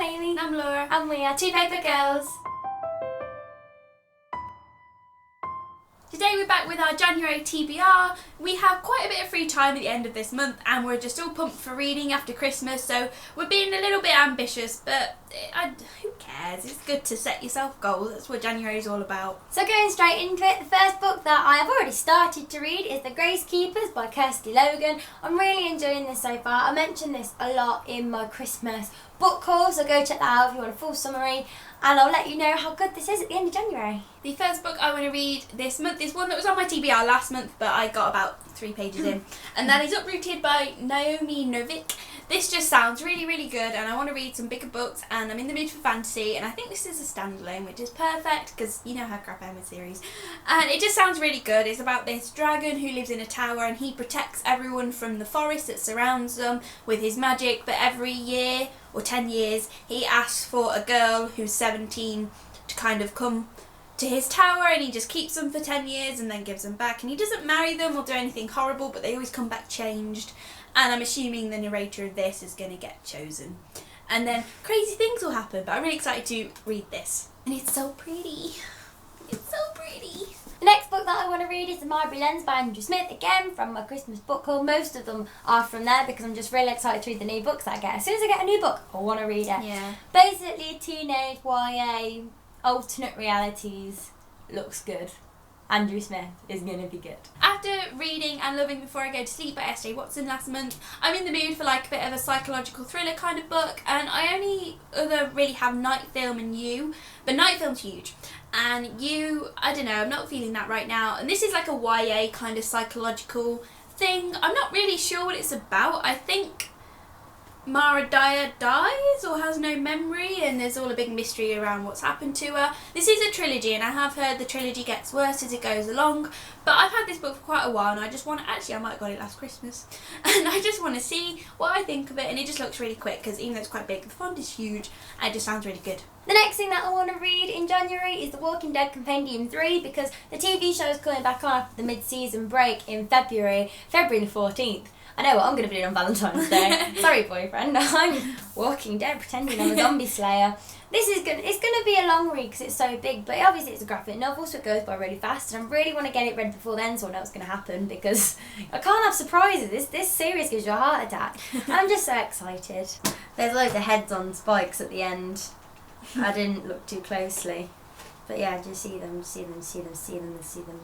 I'm Amy. I'm Laura. And we are TwoPaperGirls. Today we're back with our January TBR. We have quite a bit of free time at the end of this month and we're just all pumped for reading after Christmas, so we're being a little bit ambitious, but who cares? It's good to set yourself goals. That's what January is all about. So going straight into it, the first book that I have already started to read is The Grace Keepers by Kirsty Logan. I'm really enjoying this so far. I mentioned this a lot in my Christmas book haul, so go check that out if you want a full summary, and I'll let you know how good this is at the end of January. The first book I want to read this month is one that was on my TBR last month, but I got about 3 pages in, and that is Uprooted by Naomi Novik. This just sounds really, really good, and I want to read some bigger books, and I'm in the mood for fantasy, and I think this is a standalone, which is perfect, because you know how crap I am with series. And it just sounds really good. It's about this dragon who lives in a tower, and he protects everyone from the forest that surrounds them with his magic, but every year, or 10 years, he asks for a girl who's 17 to kind of come to his tower, and he just keeps them for 10 years and then gives them back, and he doesn't marry them or do anything horrible, but they always come back changed. And I'm assuming the narrator of this is going to get chosen. And then crazy things will happen, but I'm really excited to read this. And it's so pretty. It's so pretty. The next book that I want to read is The Marble Enzyme by Andrew Smith, again from my Christmas book haul. Most of them are from there because I'm just really excited to read the new books that I get. As soon as I get a new book, I want to read it. Yeah. Basically, teenage YA, alternate realities, looks good. Andrew Smith is going to be good. After reading and loving Before I Go to Sleep by S.J. Watson last month, I'm in the mood for like a bit of a psychological thriller kind of book, and I only really have Nightfall and You, but Nightfall's huge. And You, I don't know, I'm not feeling that right now. And this is like a YA kind of psychological thing. I'm not really sure what it's about. I think Mara Dyer dies or has no memory, and there's all a big mystery around what's happened to her. This is a trilogy, and I have heard the trilogy gets worse as it goes along, but I've had this book for quite a while, and I just want to, actually I might have got it last Christmas, and I just want to see what I think of it, and it just looks really quick, because even though it's quite big, the font is huge, and it just sounds really good. The next thing that I want to read in January is The Walking Dead Compendium 3, because the TV show is coming back on after the mid-season break in February the 14th. I know what I'm going to be doing on Valentine's Day. Sorry, boyfriend. I'm Walking Dead, pretending I'm a zombie slayer. This is good. It's going to be a long read because it's so big, but obviously it's a graphic novel, so it goes by really fast, and I really want to get it read before then so I know what's going to happen, because I can't have surprises. This series gives you a heart attack. I'm just so excited. There's loads of heads on spikes at the end. I didn't look too closely. But yeah, just see them,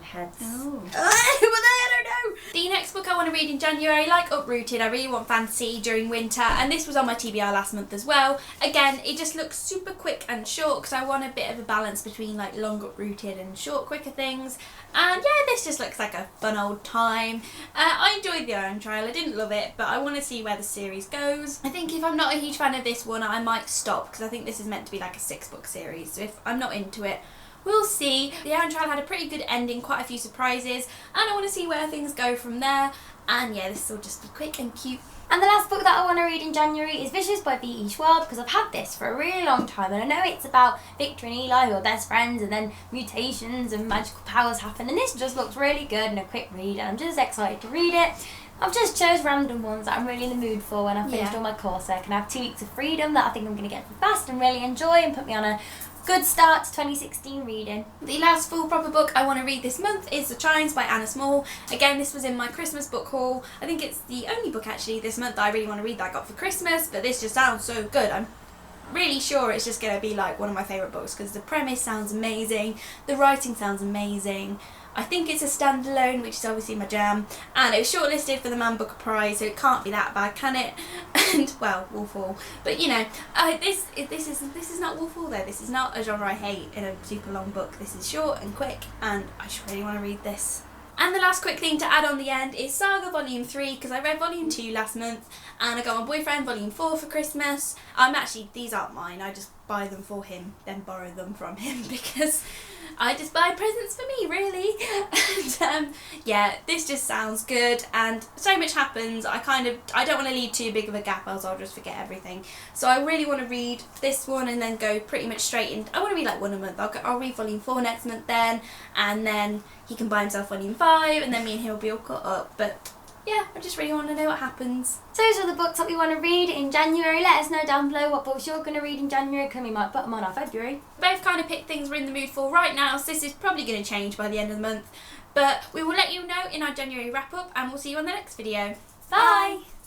heads. Oh. But I don't know. The next book I want to read in January, like Uprooted, I really want fantasy during winter, and this was on my TBR last month as well. Again, it just looks super quick and short because I want a bit of a balance between like long Uprooted and short, quicker things. And yeah, this just looks like a fun old time. I enjoyed the Iron Trial. I didn't love it, but I want to see where the series goes. I think if I'm not a huge fan of this one, I might stop, because I think this is meant to be like a 6-book series. So if I'm not into it, we'll see. The Iron Trial had a pretty good ending, quite a few surprises, and I want to see where things go from there. And yeah, this will just be quick and cute. And the last book that I want to read in January is Vicious by V.E. Schwab, because I've had this for a really long time, and I know it's about Victor and Eli who are best friends, and then mutations and magical powers happen, and this just looks really good and a quick read, and I'm just excited to read it. I've just chose random ones that I'm really in the mood for when I've finished all my coursework, and I have 2 weeks of freedom that I think I'm going to get through fast and really enjoy and put me on a good start to 2016 reading. The last full proper book I want to read this month is The Chimes by Anna Small. Again, this was in my Christmas book haul. I think it's the only book actually this month that I really want to read that I got for Christmas, but this just sounds so good. I'm really sure it's just going to be like one of my favourite books because the premise sounds amazing, the writing sounds amazing. I think it's a standalone, which is obviously my jam, and it was shortlisted for the Man Booker Prize, so it can't be that bad, can it? And well, Wolf Hall, but you know, this is not Wolf Hall though. This is not a genre I hate in a super long book. This is short and quick, and I just really want to read this. And the last quick thing to add on the end is Saga Volume 3, because I read Volume 2 last month, and I got my boyfriend Volume 4 for Christmas. Actually, these aren't mine, I just buy them for him, then borrow them from him, because I just buy presents for me, really. And yeah, this just sounds good, and so much happens. I don't want to leave too big of a gap, else I'll just forget everything. So I really want to read this one and then go pretty much straight in. I want to read like one a month. I'll read Volume 4 next month then, and then he can buy himself Volume 5, and then me and him will be all caught up. But yeah, I just really want to know what happens. So those are the books that we want to read in January. Let us know down below what books you're going to read in January, because we might put them on our February. We both kind of picked things we're in the mood for right now, so this is probably going to change by the end of the month. But we will let you know in our January wrap up, and we'll see you on the next video. Bye!